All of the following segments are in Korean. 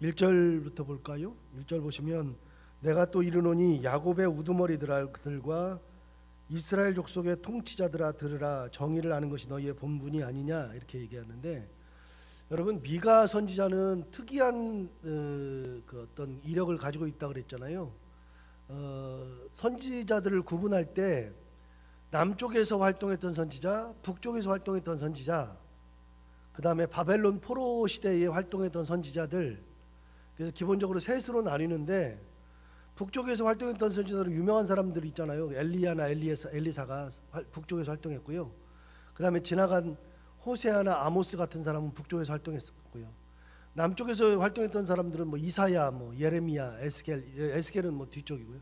1절부터 볼까요? 1절 보시면 내가 또 이르노니 야곱의 우두머리들과 이스라엘 족속의 통치자들아 들으라. 정의를 아는 것이 너희의 본분이 아니냐, 이렇게 얘기하는데, 여러분 미가 선지자는 특이한 그 어떤 이력을 가지고 있다 그랬잖아요. 선지자들을 구분할 때 남쪽에서 활동했던 선지자, 북쪽에서 활동했던 선지자, 그 다음에 바벨론 포로 시대에 활동했던 선지자들, 그래서 기본적으로 셋으로 나뉘는데, 북쪽에서 활동했던 선지자들은 유명한 사람들 있잖아요. 엘리야나 엘리사가 북쪽에서 활동했고요. 그 다음에 지나간 호세아나 아모스 같은 사람은 북쪽에서 활동했었고요. 남쪽에서 활동했던 사람들은 뭐 이사야, 뭐 예레미야, 에스겔은 뭐 뒤쪽이고요.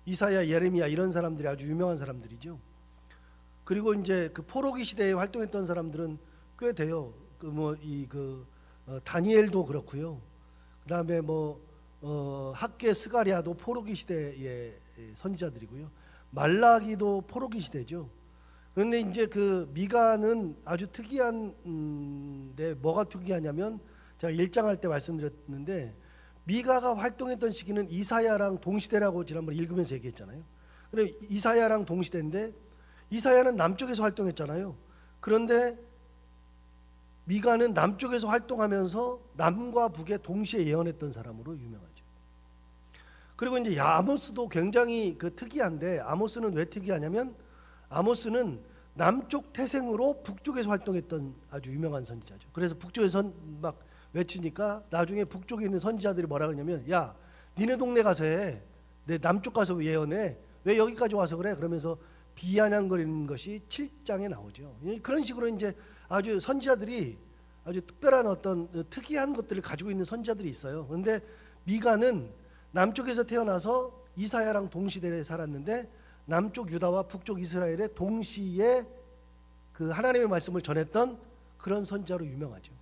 이사야, 예레미야 이런 사람들이 아주 유명한 사람들이죠. 그리고 이제 그 포로기 시대에 활동했던 사람들은 꽤 돼요. 다니엘도 그렇고요. 그다음에 학개 스가랴도 포로기 시대의 선지자들이고요. 말라기도 포로기 시대죠. 그런데 이제 그 미가는 아주 특이한데, 뭐가 특이하냐면 제가 1장 할 때 말씀드렸는데, 미가가 활동했던 시기는 이사야랑 동시대라고 지난번에 읽으면서 얘기했잖아요. 그래 이사야랑 동시대인데, 이사야는 남쪽에서 활동했잖아요. 그런데 미가는 남쪽에서 활동하면서 남과 북에 동시에 예언했던 사람으로 유명하죠. 그리고 이제 아모스도 굉장히 특이한데, 아모스는 왜 특이하냐면 아모스는 남쪽 태생으로 북쪽에서 활동했던 아주 유명한 선지자죠. 그래서 북쪽에서 막 외치니까 나중에 북쪽에 있는 선지자들이 뭐라 그러냐면, 야 니네 동네 가서 해, 내 남쪽 가서 예언해, 왜 여기까지 와서 그래? 그러면서 비아냥거리는 것이 7장에 나오죠. 그런 식으로 이제 아주 선지자들이 아주 특별한 어떤 특이한 것들을 가지고 있는 선지자들이 있어요. 그런데 미가는 남쪽에서 태어나서 이사야랑 동시대에 살았는데, 남쪽 유다와 북쪽 이스라엘에 동시에 그 하나님의 말씀을 전했던 그런 선지자로 유명하죠.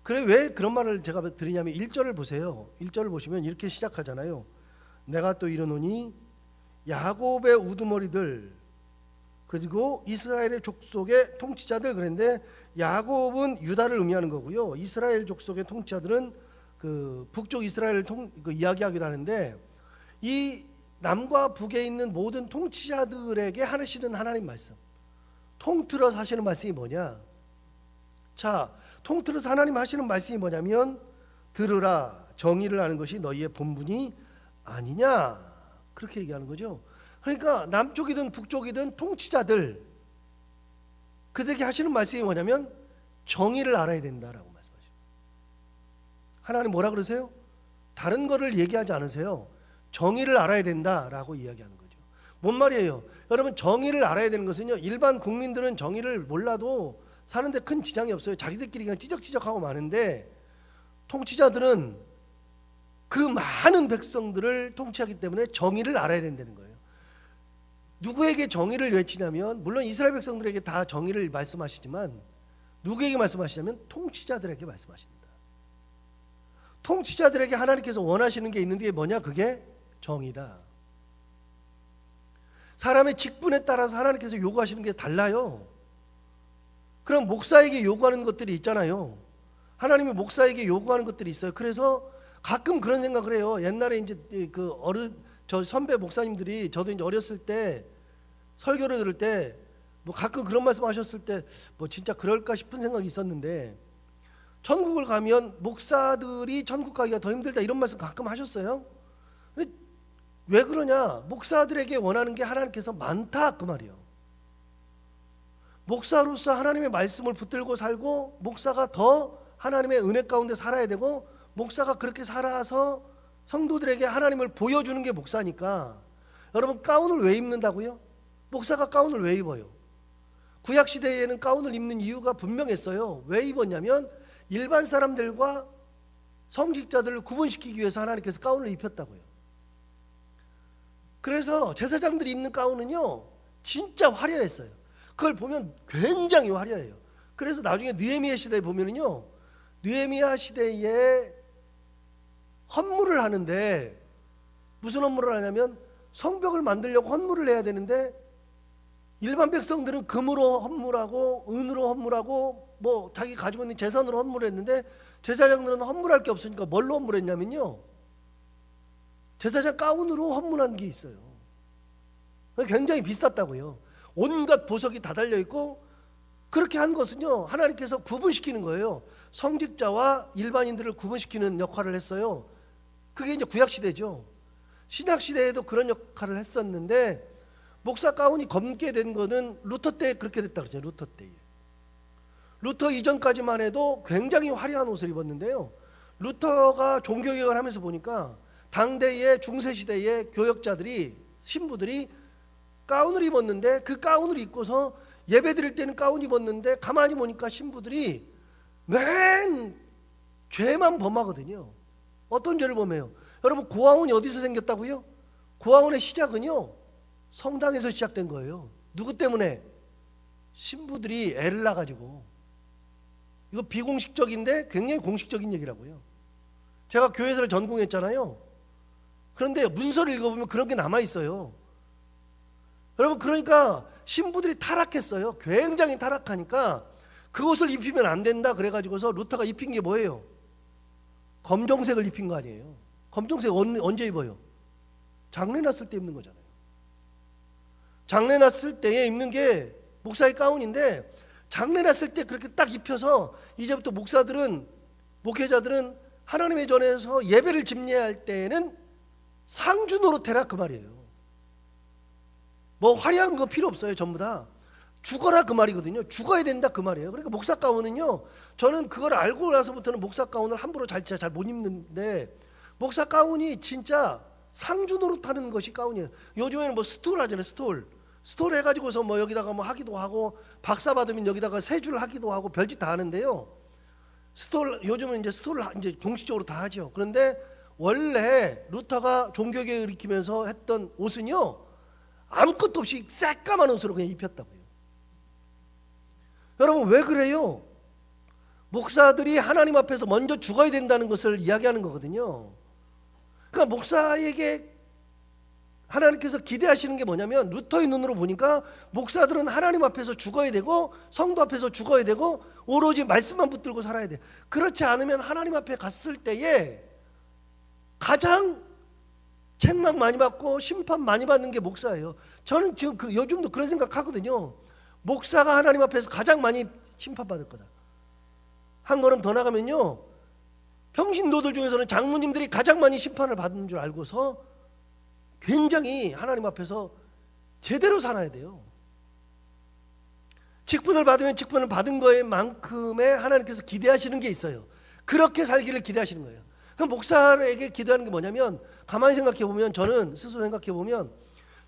그래 왜 그런 말을 제가 드리냐면 1절을 보세요. 1절을 보시면 이렇게 시작하잖아요. 내가 또 이르노니 야곱의 우두머리들 그리고 이스라엘의 족속의 통치자들. 그런데 야곱은 유다를 의미하는 거고요. 이스라엘 족속의 통치자들은 그 북쪽 이스라엘을 이야기하기도 하는데, 이 남과 북에 있는 모든 통치자들에게 하시는 하나님 말씀, 통틀어서 하시는 말씀이 뭐냐? 자, 통틀어서 하나님 하시는 말씀이 뭐냐면, 들으라. 정의를 아는 것이 너희의 본분이 아니냐, 그렇게 얘기하는 거죠. 그러니까 남쪽이든 북쪽이든 통치자들, 그들에게 하시는 말씀이 뭐냐면 정의를 알아야 된다라고 말씀하십니다. 하나님 뭐라 그러세요? 다른 거를 얘기하지 않으세요. 정의를 알아야 된다라고 이야기하는 거죠. 뭔 말이에요? 여러분, 정의를 알아야 되는 것은요, 일반 국민들은 정의를 몰라도 사는데 큰 지장이 없어요. 자기들끼리 그냥 찌적찌적하고 마는데, 통치자들은 그 많은 백성들을 통치하기 때문에 정의를 알아야 된다는 거예요. 누구에게 정의를 외치냐면, 물론 이스라엘 백성들에게 다 정의를 말씀하시지만 누구에게 말씀하시냐면 통치자들에게 말씀하신다. 통치자들에게 하나님께서 원하시는 게 있는데 뭐냐? 그게 정의다. 사람의 직분에 따라서 하나님께서 요구하시는 게 달라요. 그럼 목사에게 요구하는 것들이 있잖아요. 하나님이 목사에게 요구하는 것들이 있어요. 그래서 가끔 그런 생각을 해요. 옛날에 이제 저 선배 목사님들이, 저도 이제 어렸을 때 설교를 들을 때 뭐 가끔 그런 말씀하셨을 때 뭐 진짜 그럴까 싶은 생각이 있었는데, 천국을 가면 목사들이 천국 가기가 더 힘들다 이런 말씀 가끔 하셨어요. 근데 왜 그러냐? 목사들에게 원하는 게 하나님께서 많다 그 말이에요. 목사로서 하나님의 말씀을 붙들고 살고, 목사가 더 하나님의 은혜 가운데 살아야 되고, 목사가 그렇게 살아서 성도들에게 하나님을 보여주는 게 목사니까. 여러분, 가운을 왜 입는다고요? 목사가 가운을 왜 입어요? 구약시대에는 가운을 입는 이유가 분명했어요. 왜 입었냐면 일반 사람들과 성직자들을 구분시키기 위해서 하나님께서 가운을 입혔다고요. 그래서 제사장들이 입는 가운은요 진짜 화려했어요. 그걸 보면 굉장히 화려해요. 그래서 나중에 느헤미야 시대에 보면은요, 느헤미야 시대에 헌물을 하는데, 무슨 헌물을 하냐면 성벽을 만들려고 헌물을 해야 되는데 일반 백성들은 금으로 헌물하고 은으로 헌물하고 뭐 자기 가지고 있는 재산으로 헌물했는데 제사장들은 헌물할 게 없으니까 뭘로 헌물했냐면요, 제사장 가운으로 헌물한 게 있어요. 굉장히 비쌌다고요. 온갖 보석이 다 달려있고, 그렇게 한 것은요 하나님께서 구분시키는 거예요. 성직자와 일반인들을 구분시키는 역할을 했어요. 그게 이제 구약시대죠. 신약시대에도 그런 역할을 했었는데, 목사 가운이 검게 된 거는 루터 때 그렇게 됐다 그러죠. 루터 때에. 루터 이전까지만 해도 굉장히 화려한 옷을 입었는데요, 루터가 종교개혁을 하면서 보니까 당대의 중세시대의 교역자들이, 신부들이 가운을 입었는데, 그 가운을 입고서 예배 드릴 때는 가운 입었는데 가만히 보니까 신부들이 맨 죄만 범하거든요. 어떤 죄를 범해요? 여러분, 고아원이 어디서 생겼다고요? 고아원의 시작은요 성당에서 시작된 거예요. 누구 때문에? 신부들이 애를 낳아가지고. 이거 비공식적인데 굉장히 공식적인 얘기라고요. 제가 교회에서 전공했잖아요. 그런데 문서를 읽어보면 그런 게 남아있어요. 여러분, 그러니까 신부들이 타락했어요. 굉장히 타락하니까 그것을 입히면 안 된다 그래가지고서 루터가 입힌 게 뭐예요? 검정색을 입힌 거 아니에요. 검정색 언제 입어요? 장례 났을 때 입는 거잖아요. 장례 났을 때에 입는 게 목사의 가운인데, 장례 났을 때 그렇게 딱 입혀서 이제부터 목사들은, 목회자들은 하나님의 전에서 예배를 집례할 때에는 상주 노릇해라 그 말이에요. 뭐 화려한 거 필요 없어요. 전부 다 죽어라 그 말이거든요. 죽어야 된다 그 말이에요. 그러니까 목사 가운은요, 저는 그걸 알고 나서부터는 목사 가운을 함부로 잘 못 입는데, 목사 가운이 진짜 상주 노릇하는 것이 가운이에요. 요즘에는 뭐 스톨 하잖아요. 스톨 해가지고서 뭐 여기다가 뭐 하기도 하고, 박사 받으면 여기다가 세 줄 하기도 하고 별짓 다 하는데요. 스톨, 요즘은 이제 스톨을 이제 공식적으로 다 하죠. 그런데 원래 루터가 종교개혁을 일으키면서 했던 옷은요, 아무것도 없이 새까만 옷으로 그냥 입혔다고요. 여러분, 왜 그래요? 목사들이 하나님 앞에서 먼저 죽어야 된다는 것을 이야기하는 거거든요. 그러니까 목사에게 하나님께서 기대하시는 게 뭐냐면, 루터의 눈으로 보니까 목사들은 하나님 앞에서 죽어야 되고 성도 앞에서 죽어야 되고 오로지 말씀만 붙들고 살아야 돼. 그렇지 않으면 하나님 앞에 갔을 때에 가장 책망 많이 받고 심판 많이 받는 게 목사예요. 저는 지금 요즘도 그런 생각하거든요. 목사가 하나님 앞에서 가장 많이 심판받을 거다. 한 걸음 더 나가면요, 평신도들 중에서는 장로님들이 가장 많이 심판을 받는 줄 알고서 굉장히 하나님 앞에서 제대로 살아야 돼요. 직분을 받으면 직분을 받은 거에 만큼의 하나님께서 기대하시는 게 있어요. 그렇게 살기를 기대하시는 거예요. 그럼 목사에게 기대하는 게 뭐냐면, 가만히 생각해 보면, 저는 스스로 생각해 보면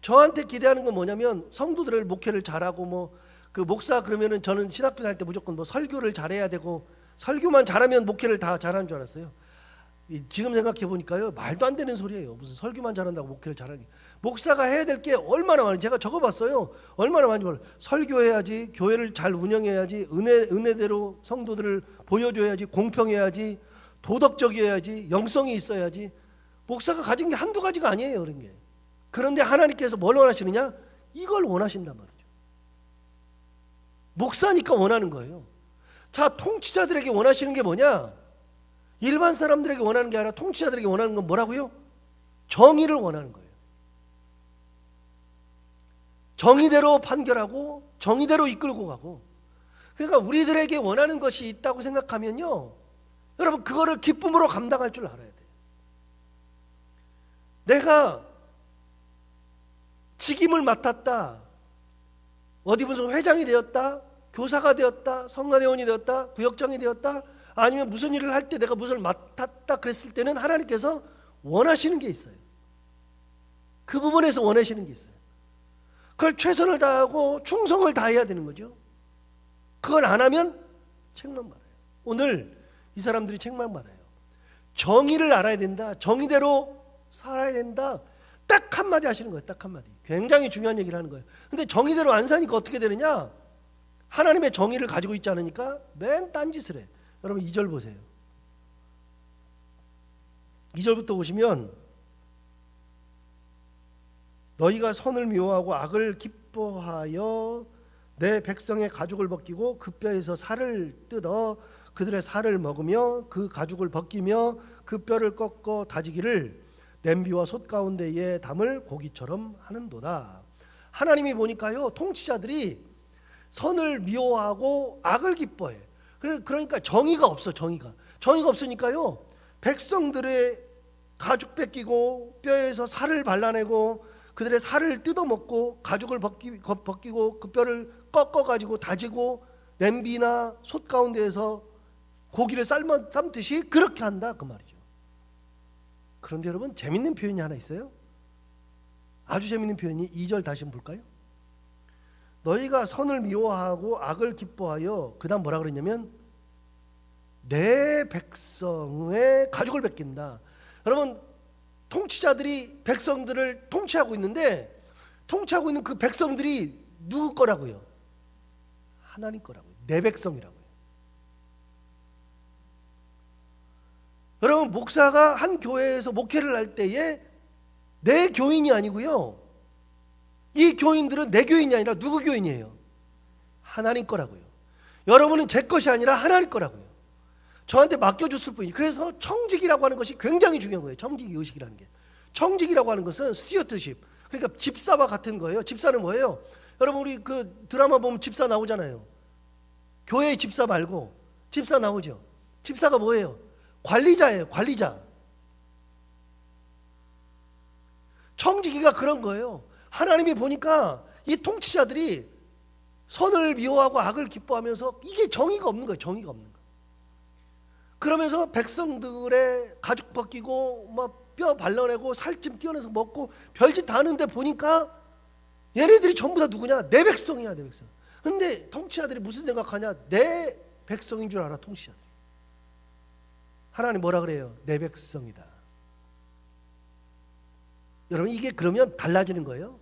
저한테 기대하는 건 뭐냐면, 성도들을 목회를 잘하고, 뭐 그 목사 그러면은 저는 신학교 다닐 때 무조건 뭐 설교를 잘해야 되고, 설교만 잘하면 목회를 다 잘하는 줄 알았어요. 지금 생각해 보니까요, 말도 안 되는 소리예요. 무슨 설교만 잘한다고 목회를 잘하니. 목사가 해야 될 게 얼마나 많은지 제가 적어봤어요. 얼마나 많은지 몰라요. 설교해야지, 교회를 잘 운영해야지, 은혜대로 성도들을 보여줘야지, 공평해야지, 도덕적이어야지, 영성이 있어야지. 목사가 가진 게 한두 가지가 아니에요, 그런 게. 그런데 하나님께서 뭘 원하시느냐? 이걸 원하신단 말이죠. 목사니까 원하는 거예요. 자, 통치자들에게 원하시는 게 뭐냐? 일반 사람들에게 원하는 게 아니라 통치자들에게 원하는 건 뭐라고요? 정의를 원하는 거예요. 정의대로 판결하고 정의대로 이끌고 가고. 그러니까 우리들에게 원하는 것이 있다고 생각하면요, 여러분, 그거를 기쁨으로 감당할 줄 알아야 돼요. 내가 직임을 맡았다, 어디 무슨 회장이 되었다, 교사가 되었다, 성가대원이 되었다, 구역장이 되었다, 아니면 무슨 일을 할 때 내가 무엇을 맡았다 그랬을 때는 하나님께서 원하시는 게 있어요. 그 부분에서 원하시는 게 있어요. 그걸 최선을 다하고 충성을 다해야 되는 거죠. 그걸 안 하면 책망받아요. 오늘 이 사람들이 책망받아요. 정의를 알아야 된다, 정의대로 살아야 된다, 딱 한마디 하시는 거예요. 딱 한마디. 굉장히 중요한 얘기를 하는 거예요. 근데 정의대로 안 사니까 어떻게 되느냐? 하나님의 정의를 가지고 있지 않으니까 맨 딴짓을 해. 여러분, 2절 보세요. 2절부터 보시면, 너희가 선을 미워하고 악을 기뻐하여 내 백성의 가죽을 벗기고 그 뼈에서 살을 뜯어 그들의 살을 먹으며 그 가죽을 벗기며 그 뼈를 꺾어 다지기를 냄비와 솥 가운데에 담을 고기처럼 하는도다. 하나님이 보니까요, 통치자들이 선을 미워하고 악을 기뻐해. 그러니까 정의가 없어. 정의가 없으니까요, 백성들의 가죽 뺏기고 뼈에서 살을 발라내고 그들의 살을 뜯어먹고 가죽을 벗기고 그 뼈를 꺾어가지고 다지고 냄비나 솥 가운데에서 고기를 삶듯이 그렇게 한다, 그 말이죠. 그런데 여러분, 재밌는 표현이 하나 있어요. 아주 재밌는 표현이 2절 다시 한번 볼까요? 너희가 선을 미워하고 악을 기뻐하여, 그 다음 뭐라 그랬냐면 내 백성의 가죽을 뺏긴다. 여러분, 통치자들이 백성들을 통치하고 있는데, 통치하고 있는 그 백성들이 누구 거라고요? 하나님 거라고요. 내 백성이라고요. 여러분, 목사가 한 교회에서 목회를 할 때에 내 교인이 아니고요, 이 교인들은 내 교인이 아니라 누구 교인이에요? 하나님 거라고요. 여러분은 제 것이 아니라 하나님 거라고요. 저한테 맡겨줬을 뿐이에요. 그래서 청직이라고 하는 것이 굉장히 중요한 거예요. 청직 의식이라는 게. 청직이라고 하는 것은 스튜어드십, 그러니까 집사와 같은 거예요. 집사는 뭐예요? 여러분, 우리 그 드라마 보면 집사 나오잖아요. 교회의 집사 말고 집사 나오죠. 집사가 뭐예요? 관리자예요. 관리자. 청지기가 그런 거예요. 하나님이 보니까 이 통치자들이 선을 미워하고 악을 기뻐하면서 이게 정의가 없는 거예요. 정의가 없는 거. 그러면서 백성들의 가죽 벗기고 막 뼈 발라내고 살찜 띄어내서 먹고 별짓 다 하는데 보니까 얘네들이 전부 다 누구냐? 내 백성이야, 내 백성. 근데 통치자들이 무슨 생각하냐? 내 백성인 줄 알아, 통치자들이. 하나님 뭐라 그래요? 내 백성이다. 여러분, 이게 그러면 달라지는 거예요.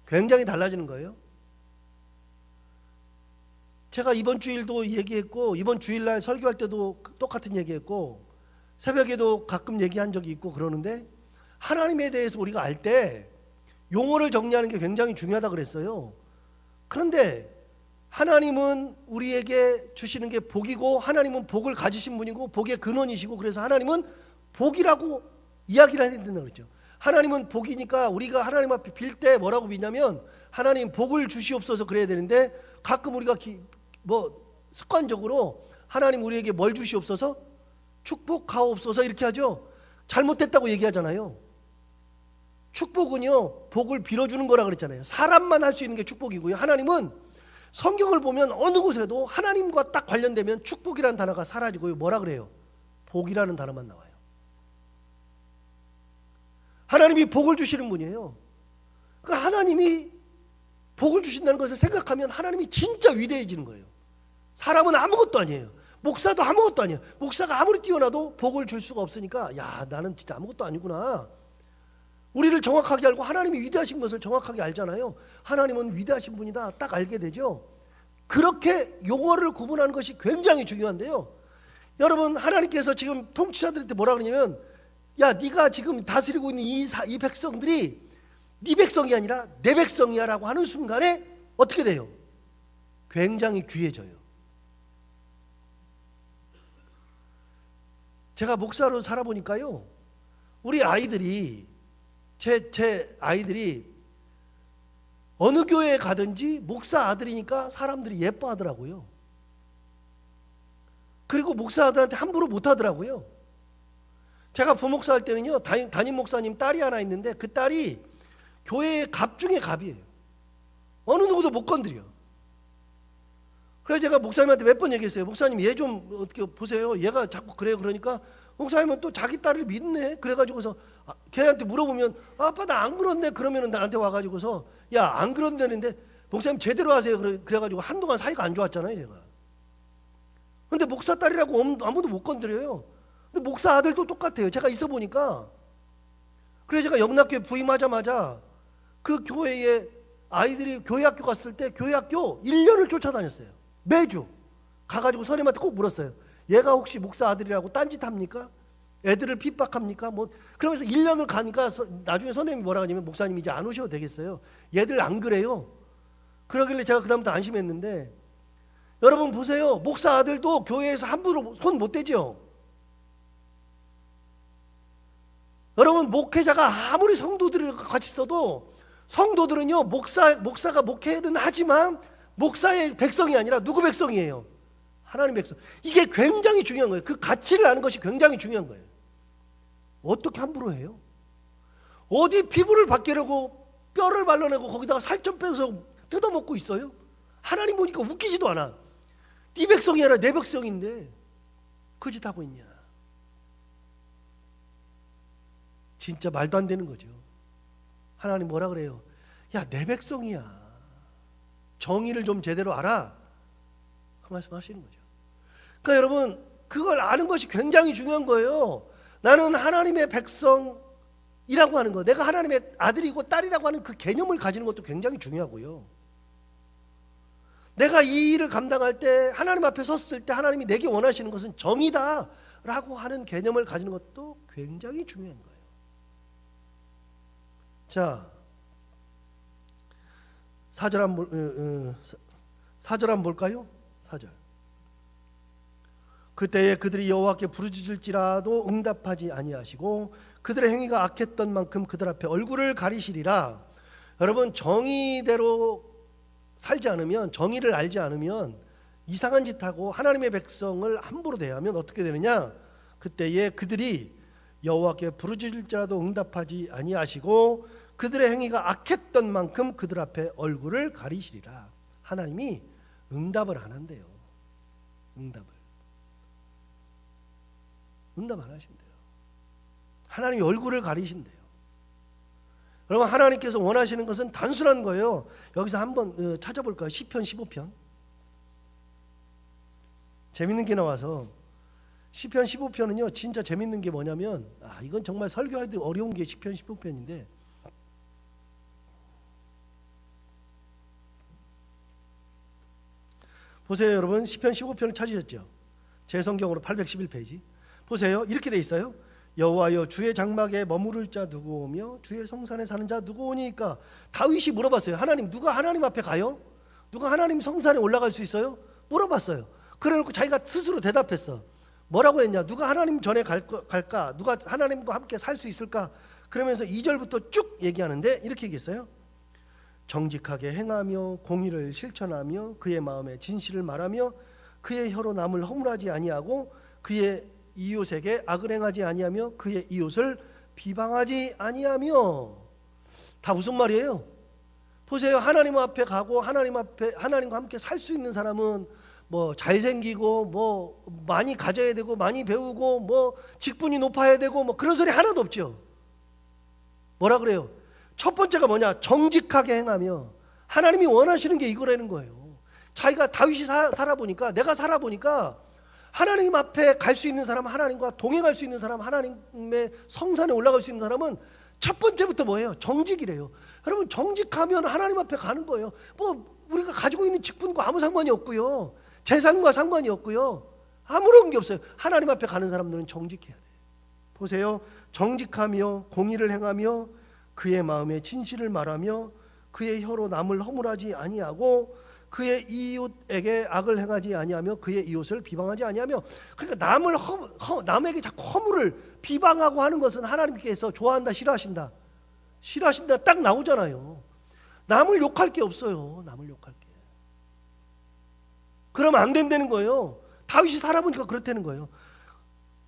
굉장히 달라지는 거예요. 제가 이번 주일도 얘기했고, 이번 주일날 설교할 때도 똑같은 얘기했고, 새벽에도 가끔 얘기한 적이 있고 그러는데, 하나님에 대해서 우리가 알 때 용어를 정리하는 게 굉장히 중요하다 그랬어요. 그런데 하나님은 우리에게 주시는 게 복이고, 하나님은 복을 가지신 분이고 복의 근원이시고, 그래서 하나님은 복이라고 이야기를 해야 된다고 그랬죠. 하나님은 복이니까 우리가 하나님 앞에 빌 때 뭐라고 비냐면, 하나님 복을 주시옵소서 그래야 되는데, 가끔 우리가 습관적으로 하나님 우리에게 뭘 주시옵소서? 축복하옵소서 이렇게 하죠. 잘못됐다고 얘기하잖아요. 축복은요, 복을 빌어주는 거라 그랬잖아요. 사람만 할 수 있는 게 축복이고요, 하나님은 성경을 보면 어느 곳에도 하나님과 딱 관련되면 축복이라는 단어가 사라지고요, 뭐라 그래요? 복이라는 단어만 나와요. 하나님이 복을 주시는 분이에요. 그러니까 하나님이 복을 주신다는 것을 생각하면 하나님이 진짜 위대해지는 거예요. 사람은 아무것도 아니에요. 목사도 아무것도 아니에요. 목사가 아무리 뛰어나도 복을 줄 수가 없으니까, 야, 나는 진짜 아무것도 아니구나. 우리를 정확하게 알고 하나님이 위대하신 것을 정확하게 알잖아요. 하나님은 위대하신 분이다, 딱 알게 되죠. 그렇게 용어를 구분하는 것이 굉장히 중요한데요, 여러분, 하나님께서 지금 통치자들한테 뭐라 그러냐면, 야, 네가 지금 다스리고 있는 이 백성들이 네 백성이 아니라 내 백성이야 라고 하는 순간에 어떻게 돼요? 굉장히 귀해져요. 제가 목사로 살아보니까요, 우리 아이들이, 제 아이들이 어느 교회에 가든지 목사 아들이니까 사람들이 예뻐하더라고요. 그리고 목사 아들한테 함부로 못하더라고요. 제가 부목사 할 때는요, 담임 목사님 딸이 하나 있는데 그 딸이 교회의 갑 중에 갑이에요. 어느 누구도 못 건드려. 그래서 제가 목사님한테 몇 번 얘기했어요. 목사님, 얘 좀 어떻게 보세요. 얘가 자꾸 그래요. 그러니까 목사님은 또 자기 딸을 믿네. 그래가지고서 걔한테 물어보면, 아빠 나 안 그런데, 그러면은 나한테 와가지고서, 야, 안 그런다는데 목사님 제대로 하세요. 그래가지고 한동안 사이가 안 좋았잖아요, 제가. 근데 목사 딸이라고 아무도 못 건드려요. 근데 목사 아들도 똑같아요. 제가 있어 보니까. 그래서 제가 영락교회 부임하자마자 그 교회에 아이들이 교회 학교 갔을 때 교회 학교 1년을 쫓아다녔어요. 매주 가가지고 선생님한테 꼭 물었어요. 얘가 혹시 목사 아들이라고 딴짓합니까? 애들을 핍박합니까? 뭐 그러면서 1년을 가니까 나중에 선생님이 뭐라 하냐면 목사님 이제 안 오셔도 되겠어요. 얘들 안 그래요. 그러길래 제가 그다음부터 안심했는데 여러분 보세요. 목사 아들도 교회에서 함부로 손 못 대죠. 여러분 목회자가 아무리 성도들을 같이 있어도 성도들은요 목사가 목회는 하지만 목사의 백성이 아니라 누구 백성이에요? 하나님 백성. 이게 굉장히 중요한 거예요. 그 가치를 아는 것이 굉장히 중요한 거예요. 어떻게 함부로 해요? 어디 피부를 벗기려고 뼈를 발라내고 거기다가 살 좀 빼서 뜯어먹고 있어요? 하나님 보니까 웃기지도 않아. 네 백성이 아니라 내 백성인데 그 짓 하고 있냐? 진짜 말도 안 되는 거죠. 하나님 뭐라 그래요? 야, 내 백성이야. 정의를 좀 제대로 알아. 그 말씀 하시는 거죠. 그러니까 여러분 그걸 아는 것이 굉장히 중요한 거예요. 나는 하나님의 백성이라고 하는 거, 내가 하나님의 아들이고 딸이라고 하는 그 개념을 가지는 것도 굉장히 중요하고요. 내가 이 일을 감당할 때 하나님 앞에 섰을 때 하나님이 내게 원하시는 것은 정의다 라고 하는 개념을 가지는 것도 굉장히 중요한 거예요. 자, 4절 한번 볼까요? 4절. 그때에 그들이 여호와께 부르짖을지라도 응답하지 아니하시고 그들의 행위가 악했던 만큼 그들 앞에 얼굴을 가리시리라. 여러분 정의대로 살지 않으면, 정의를 알지 않으면 이상한 짓하고 하나님의 백성을 함부로 대하면 어떻게 되느냐? 그때에 그들이 여호와께 부르짖을지라도 응답하지 아니하시고 그들의 행위가 악했던 만큼 그들 앞에 얼굴을 가리시리라. 하나님이 응답을 안 한대요. 응답 안 하신대요. 하나님이 얼굴을 가리신대요. 여러분 하나님께서 원하시는 것은 단순한 거예요. 여기서 한번 찾아볼까요? 시편 15편. 재밌는 게 나와서 시편 15편은요 진짜 재밌는 게 뭐냐면 이건 정말 설교하기 어려운 게 시편 15편인데 보세요. 여러분 시편 15편을 찾으셨죠? 제 성경으로 811페이지 보세요. 이렇게 돼 있어요. 여호와여 주의 장막에 머무를 자 누구 오며 주의 성산에 사는 자 누구 오니까. 다윗이 물어봤어요. 하나님, 누가 하나님 앞에 가요? 누가 하나님 성산에 올라갈 수 있어요? 물어봤어요. 그래놓고 자기가 스스로 대답했어. 뭐라고 했냐? 누가 하나님 전에 갈까? 누가 하나님과 함께 살 수 있을까? 그러면서 2절부터 쭉 얘기하는데 이렇게 얘기했어요. 정직하게 행하며 공의를 실천하며 그의 마음에 진실을 말하며 그의 혀로 남을 허물하지 아니하고 그의 이웃에게 악을 행하지 아니하며 그의 이웃을 비방하지 아니하며. 다 무슨 말이에요? 보세요. 하나님 앞에 가고 하나님과 함께 살 수 있는 사람은 뭐 잘생기고 뭐 많이 가져야 되고 많이 배우고 뭐 직분이 높아야 되고 뭐 그런 소리 하나도 없죠. 뭐라 그래요? 첫 번째가 뭐냐? 정직하게 행하며. 하나님이 원하시는 게 이거라는 거예요. 자기가 다윗이 살아보니까, 내가 살아보니까 하나님 앞에 갈 수 있는 사람, 하나님과 동행할 수 있는 사람, 하나님의 성산에 올라갈 수 있는 사람은 첫 번째부터 뭐예요? 정직이래요. 여러분 정직하면 하나님 앞에 가는 거예요. 뭐 우리가 가지고 있는 직분과 아무 상관이 없고요, 재산과 상관이 없고요, 아무런 게 없어요. 하나님 앞에 가는 사람들은 정직해야 돼요. 보세요. 정직하며 공의를 행하며 그의 마음에 진실을 말하며 그의 혀로 남을 허물하지 아니하고 그의 이웃에게 악을 행하지 아니하며 그의 이웃을 비방하지 아니하며. 그러니까 남에게 자꾸 허물을 비방하고 하는 것은 하나님께서 좋아한다, 싫어하신다? 싫어하신다 딱 나오잖아요. 남을 욕할 게 없어요. 남을 욕할 게. 그러면 안 된다는 거예요. 다윗이 살아보니까 그렇다는 거예요.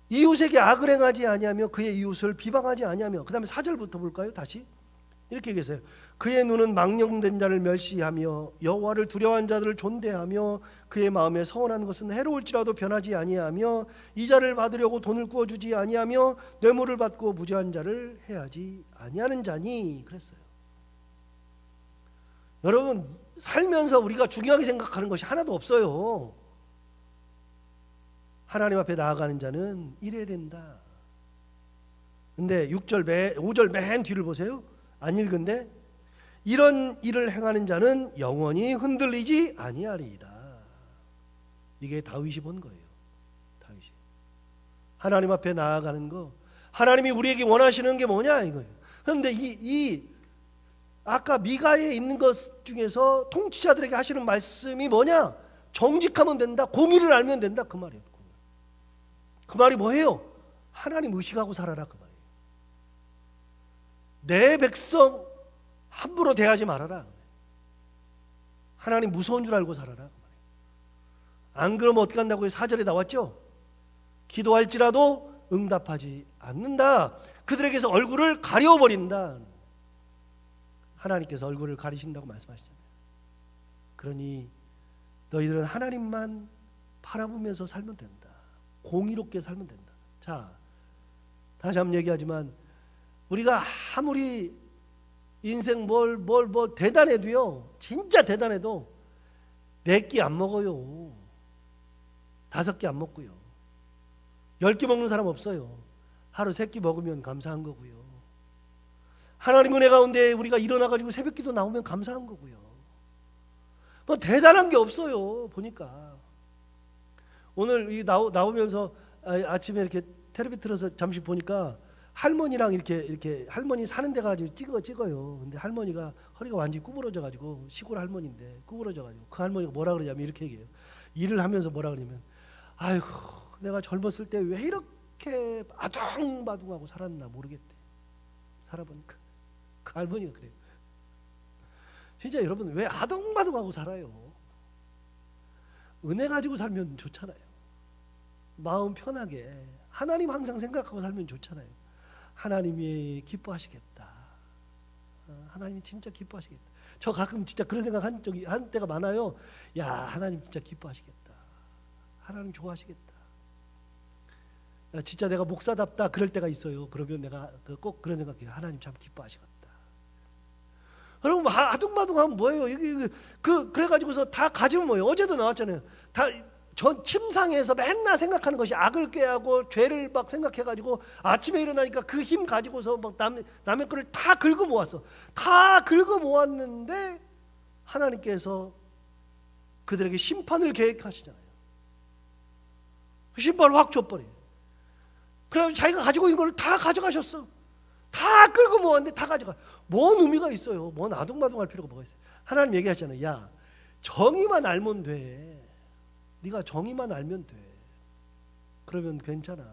이웃에게 악을 행하지 아니하며 그의 이웃을 비방하지 아니하며. 그 다음에 4절부터 볼까요? 다시 이렇게 얘기했어요. 그의 눈은 망령된 자를 멸시하며 여호와를 두려워하는 자들을 존대하며 그의 마음에 서원한 것은 해로울지라도 변하지 아니하며 이자를 받으려고 돈을 구워주지 아니하며 뇌물을 받고 무죄한 자를 해하지 아니하는 자니. 그랬어요. 여러분 살면서 우리가 중요하게 생각하는 것이 하나도 없어요. 하나님 앞에 나아가는 자는 이래야 된다. 근데 5절 맨 뒤를 보세요. 안 읽은데 이런 일을 행하는 자는 영원히 흔들리지 아니하리이다. 이게 다윗이 본 거예요. 다윗이. 하나님 앞에 나아가는 거. 하나님이 우리에게 원하시는 게 뭐냐 이거예요. 그런데 이 아까 미가에 있는 것 중에서 통치자들에게 하시는 말씀이 뭐냐? 정직하면 된다. 공의를 알면 된다. 그 말이에요. 그 말이 뭐예요? 하나님 의식하고 살아라 그 말이에요. 내 백성 함부로 대하지 말아라. 하나님 무서운 줄 알고 살아라 그 말이에요. 안 그러면 어떻게 한다고요? 4절에 나왔죠? 기도할지라도 응답하지 않는다. 그들에게서 얼굴을 가려버린다. 하나님께서 얼굴을 가리신다고 말씀하시잖아요. 그러니 너희들은 하나님만 바라보면서 살면 된다. 공의롭게 살면 된다. 자, 다시 한번 얘기하지만 우리가 아무리 인생 뭘 대단해도요, 진짜 대단해도 4끼 안 먹어요. 5끼 안 먹고요. 10끼 먹는 사람 없어요. 하루 3끼 먹으면 감사한 거고요. 하나님 은혜 가운데 우리가 일어나가지고 새벽기도 나오면 감사한 거고요. 뭐 대단한 게 없어요. 보니까 오늘 나오면서 아침에 이렇게 텔레비 틀어서 잠시 보니까 할머니랑 이렇게 할머니 사는 데 가지고 찍어요. 근데 할머니가 허리가 완전히 구부러져 가지고 시골 할머니인데 구부러져 가지고 그 할머니가 뭐라 그러냐면 이렇게 얘기해요. 일을 하면서 뭐라 그러냐면 아이고 내가 젊었을 때 왜 이렇게 아둥바둥하고 살았나 모르겠대. 살아보니까 그 할머니가 그래요. 진짜 여러분 왜 아둥바둥하고 살아요? 은혜 가지고 살면 좋잖아요. 마음 편하게 하나님 항상 생각하고 살면 좋잖아요. 하나님이 기뻐하시겠다. 하나님이 진짜 기뻐하시겠다. 저 가끔 진짜 그런 생각 한 때가 많아요. 야 하나님 진짜 기뻐하시겠다. 하나님 좋아하시겠다. 진짜 내가 목사답다 그럴 때가 있어요. 그러면 내가 꼭 그런 생각해요. 하나님 참 기뻐하시겠다. 여러분 아둥바둥하면 뭐예요? 그래가지고서 다 가지면 뭐예요? 어제도 나왔잖아요. 전 침상에서 맨날 생각하는 것이 악을 꾀하고 죄를 막 생각해가지고 아침에 일어나니까 그 힘 가지고서 막 남의 거를 다 긁어 모았어. 다 긁어 모았는데 하나님께서 그들에게 심판을 계획하시잖아요. 심판을 확 줘버려요. 그래서 자기가 가지고 있는 걸 다 가져가셨어. 다 끌고 모았는데 다 가져가. 뭔 의미가 있어요? 뭔 아둥바둥할 필요가 뭐가 있어요? 하나님 얘기하잖아요. 야 정의만 알면 돼. 네가 정의만 알면 돼. 그러면 괜찮아.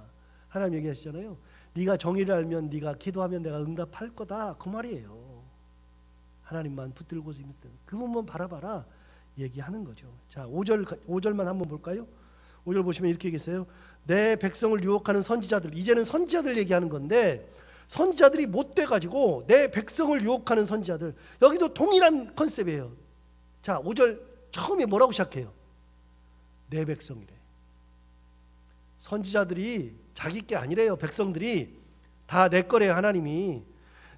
하나님 얘기하시잖아요. 네가 정의를 알면 네가 기도하면 내가 응답할 거다. 그 말이에요. 하나님만 붙들고 있을 때 그분만 바라봐라 얘기하는 거죠. 자 5절만 한번 볼까요? 5절 보시면 이렇게 얘기했어요. 내 백성을 유혹하는 선지자들. 이제는 선지자들 얘기하는 건데 선지자들이 못돼 가지고 내 백성을 유혹하는 선지자들. 여기도 동일한 컨셉이에요. 자 5절 처음에 뭐라고 시작해요? 내 백성이래. 선지자들이 자기 게 아니래요. 백성들이 다 내 거래요. 하나님이.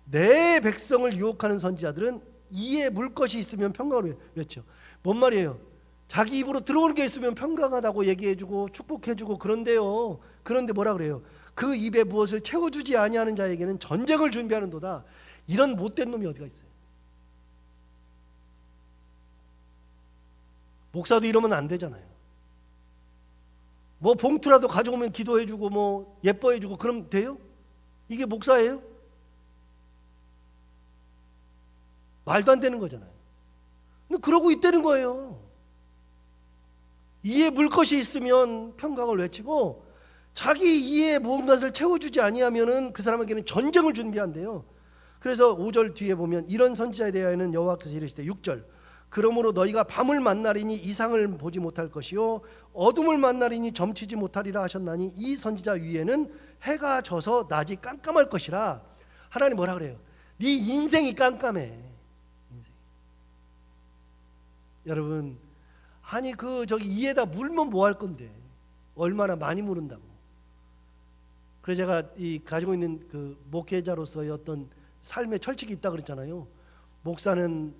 내 백성을 유혹하는 선지자들은 이에 물 것이 있으면 평강을 외쳐. 뭔 말이에요? 자기 입으로 들어오는 게 있으면 평강하다고 얘기해주고 축복해주고 그런데요. 그런데 뭐라 그래요? 그 입에 무엇을 채워주지 아니하는 자에게는 전쟁을 준비하는도다. 이런 못된 놈이 어디가 있어요? 목사도 이러면 안 되잖아요. 뭐 봉투라도 가져오면 기도해주고 뭐 예뻐해주고 그럼 돼요? 이게 목사예요? 말도 안 되는 거잖아요. 근데 그러고 있다는 거예요. 이에 물 것이 있으면 평강을 외치고 자기 이에 무언가를 채워주지 아니하면은 그 사람에게는 전쟁을 준비한대요. 그래서 5절 뒤에 보면 이런 선지자에 대하여는 여호와께서 이르시되 6절 그러므로 너희가 밤을 만나리니 이상을 보지 못할 것이요 어둠을 만나리니 점치지 못하리라 하셨나니 이 선지자 위에는 해가 져서 낮이 깜깜할 것이라. 하나님 뭐라 그래요? 네 인생이 깜깜해. 여러분 아니 저기 이에다 물면 뭐 할 건데 얼마나 많이 물은다고. 그래서 제가 가지고 있는 그 목회자로서의 어떤 삶의 철칙이 있다 그랬잖아요. 목사는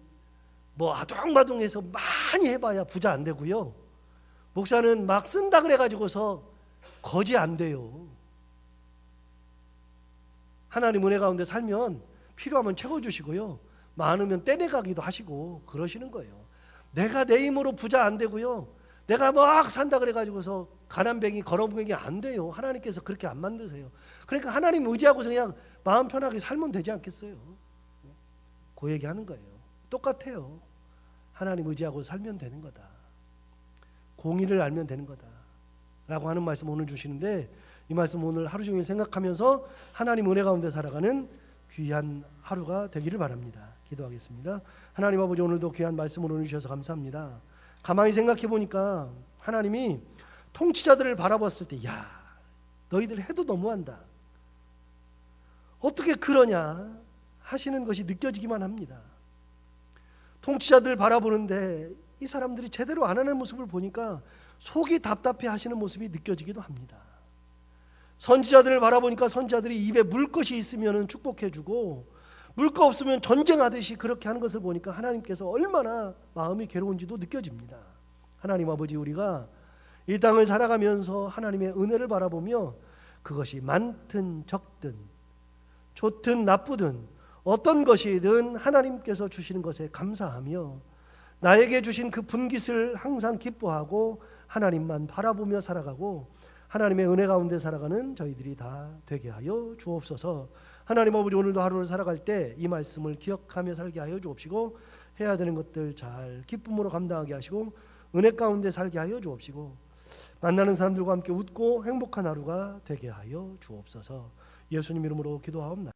뭐 아둥바둥해서 많이 해봐야 부자 안 되고요. 목사는 막 쓴다 그래가지고서 거지 안 돼요. 하나님 은혜 가운데 살면 필요하면 채워주시고요. 많으면 떼내가기도 하시고 그러시는 거예요. 내가 내 힘으로 부자 안 되고요. 내가 막 산다 그래가지고서 가난뱅이 걸어보는 게 안 돼요. 하나님께서 그렇게 안 만드세요. 그러니까 하나님 의지하고서 그냥 마음 편하게 살면 되지 않겠어요? 그 얘기하는 거예요. 똑같아요. 하나님 의지하고 살면 되는 거다. 공의를 알면 되는 거다 라고 하는 말씀 오늘 주시는데, 이 말씀 오늘 하루 종일 생각하면서 하나님 은혜 가운데 살아가는 귀한 하루가 되기를 바랍니다. 기도하겠습니다. 하나님 아버지, 오늘도 귀한 말씀을 오늘 주셔서 감사합니다. 가만히 생각해 보니까 하나님이 통치자들을 바라봤을 때, 야, 너희들 해도 너무한다, 어떻게 그러냐 하시는 것이 느껴지기만 합니다. 통치자들 바라보는데 이 사람들이 제대로 안 하는 모습을 보니까 속이 답답해 하시는 모습이 느껴지기도 합니다. 선지자들을 바라보니까 선지자들이 입에 물 것이 있으면 축복해주고 물 거 없으면 전쟁하듯이 그렇게 하는 것을 보니까 하나님께서 얼마나 마음이 괴로운지도 느껴집니다. 하나님 아버지, 우리가 이 땅을 살아가면서 하나님의 은혜를 바라보며 그것이 많든 적든 좋든 나쁘든 어떤 것이든 하나님께서 주시는 것에 감사하며 나에게 주신 그 분깃을 항상 기뻐하고 하나님만 바라보며 살아가고 하나님의 은혜 가운데 살아가는 저희들이 다 되게 하여 주옵소서. 하나님 아버지, 오늘도 하루를 살아갈 때 이 말씀을 기억하며 살게 하여 주옵시고 해야 되는 것들 잘 기쁨으로 감당하게 하시고 은혜 가운데 살게 하여 주옵시고 만나는 사람들과 함께 웃고 행복한 하루가 되게 하여 주옵소서. 예수님 이름으로 기도하옵나이다.